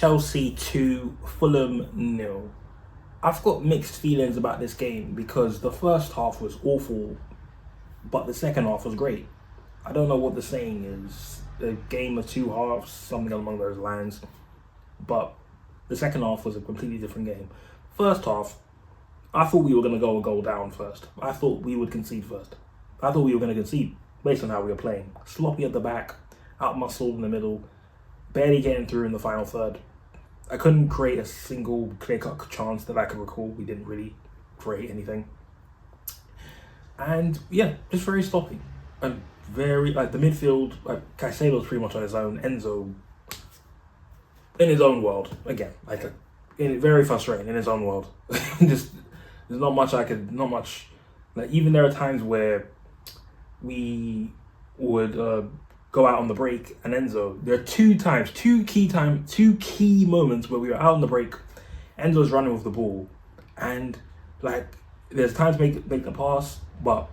Chelsea 2, Fulham 0. I've got mixed feelings about this game because the first half was awful, but the second half was great. I don't know what the saying is. A game of two halves, something along those lines. But the second half was a completely different game. First half, I thought we were going to go a goal down first. I thought we would concede first. I thought we were going to concede based on how we were playing. Sloppy at the back, out-muscled in the middle, barely getting through in the final third. I couldn't create a single clear-cut chance that I could recall. We didn't really create anything. And yeah, just very sloppy. And very, the midfield, Caicedo's pretty much on his own. Enzo, in his own world, again. Very frustrating in his own world. Just, there's not much, even there are times where we would go out on the break, and Enzo, there are two key moments where we were out on the break. Enzo's running with the ball, and there's times to make the pass, but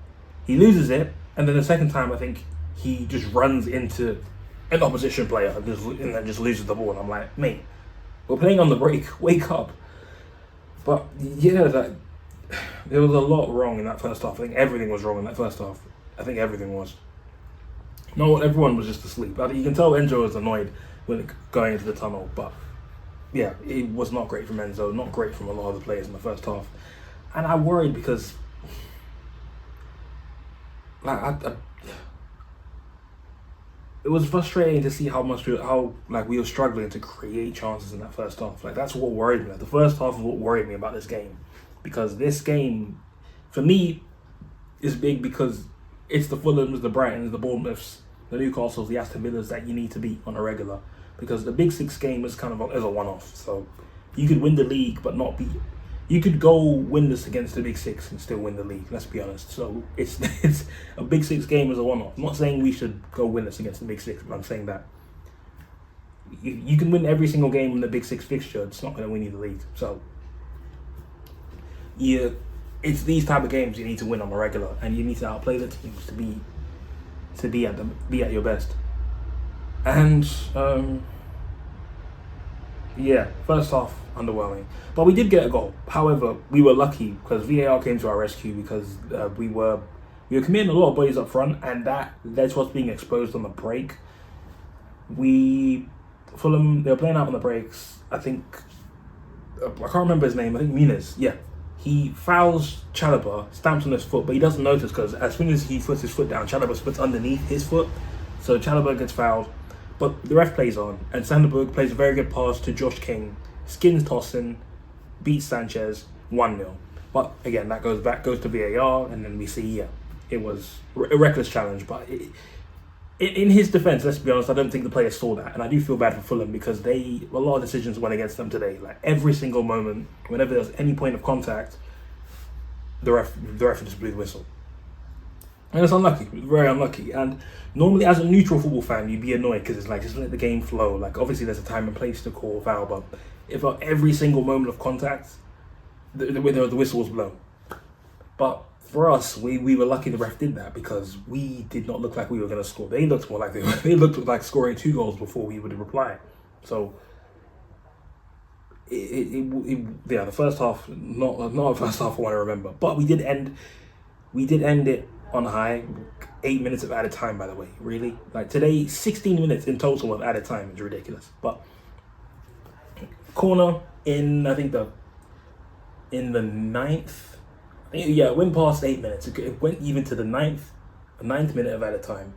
he loses it, and then the second time I think he just runs into an opposition player and then just loses the ball, and I'm like, mate, we're playing on the break, wake up. But yeah, there was a lot wrong in that first half. I think everything was wrong in that first half. I think everything was. No, everyone was just asleep. You can tell Enzo was annoyed when going into the tunnel, but yeah, it was not great from Enzo, not great from a lot of the players in the first half. And I worried because it was frustrating to see how we were struggling to create chances in that first half. That's what worried me. The first half is what worried me about this game, because this game, for me, is big because it's the Fulhams, the Brightons, the Bournemouths, the Newcastles, the Aston Villas that you need to beat on a regular. Because the Big Six game is kind of a one-off. So you could win the league but not beat. You could go winless against the Big Six and still win the league. Let's be honest. So it's a Big Six game is a one-off. I'm not saying we should go winless against the Big Six, but I'm saying that you can win every single game in the Big Six fixture. It's not going to win you the league. So yeah. It's these type of games you need to win on a regular, and you need to outplay the teams to be at your best. And yeah, first half underwhelming, but we did get a goal. However, we were lucky because VAR came to our rescue because we were committing a lot of bodies up front, and that led to us being exposed on the break. Fulham, they were playing out on the breaks. I think I can't remember his name. I think Muniz. Yeah. He fouls Chalobah, stamps on his foot, but he doesn't notice because as soon as he puts his foot down, Chalobah puts underneath his foot. So Chalobah gets fouled, but the ref plays on, and Sanderberg plays a very good pass to Josh King, skins Tossin, beats Sanchez 1-0. But again, that goes to VAR, and then we see, it was a reckless challenge. But in his defence, let's be honest, I don't think the players saw that, and I do feel bad for Fulham because a lot of decisions went against them today. Every single moment, whenever there was any point of contact, the ref just blew the whistle, and it's unlucky, very unlucky. And normally, as a neutral football fan, you'd be annoyed because it's just let the game flow. Obviously, there's a time and place to call a foul, but if every single moment of contact, the whistle was blown. But for us, we were lucky the ref did that because we did not look like we were going to score. They looked more like they looked like scoring 2 goals before we would reply. So the first half, not a first half I want to remember, but we did end it on high. 8 minutes of added time, by the way. Really, today, 16 minutes in total of added time is ridiculous. But corner in the ninth. Yeah, it went past 8 minutes. It went even to the ninth minute of added time.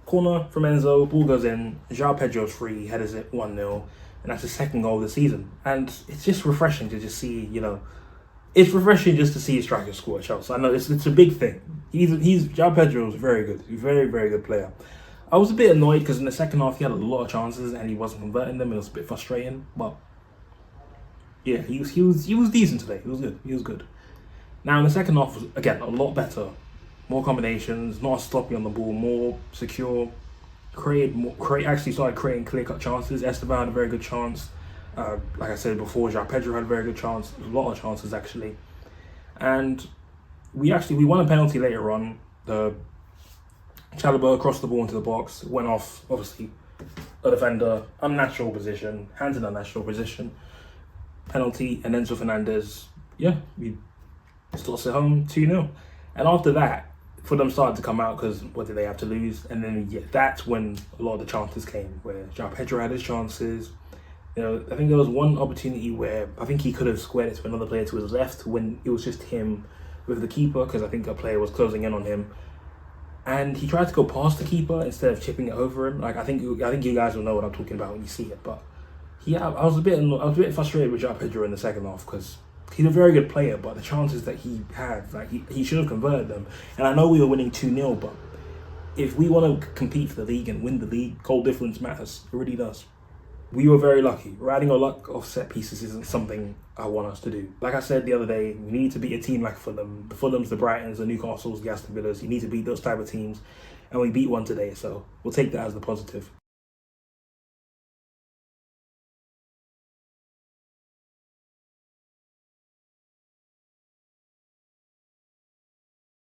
Corner from Enzo, ball goes in. João Pedro's free, headers it 1-0, and that's his second goal of the season. And it's just refreshing to just see, it's refreshing just to see a striker score at Chelsea. I know it's a big thing. João Pedro is very good, very very good player. I was a bit annoyed because in the second half he had a lot of chances and he wasn't converting them. It was a bit frustrating, but yeah, he was decent today. He was good. Now in the second half was again a lot better, more combinations, not as sloppy on the ball, more secure. Actually started creating clear-cut chances. Esteban had a very good chance. Like I said before, João Pedro had a very good chance. A lot of chances actually, and we won a penalty later on. The Chalobah crossed the ball into the box, went off. Obviously, a defender, unnatural position, hands in unnatural position, penalty, and Enzo Fernandez, yeah, we still sit home 2-0. And after that, Fulham started to come out because what did they have to lose? And then that's when a lot of the chances came, where João Pedro had his chances. I think there was one opportunity where I think he could have squared it to another player to his left when it was just him with the keeper, because I think a player was closing in on him. And he tried to go past the keeper instead of chipping it over him. Like I think you guys will know what I'm talking about when you see it. But yeah, I was a bit frustrated with João Pedro in the second half because he's a very good player, but the chances that he had, like he should have converted them. And I know we were winning 2-0, but if we want to compete for the league and win the league, goal difference matters. It really does. We were very lucky. Riding our luck off set pieces isn't something I want us to do. Like I said the other day, we need to beat a team like Fulham. The Fulhams, the Brightons, the Newcastles, the Aston Villas. You need to beat those type of teams. And we beat one today, so we'll take that as the positive.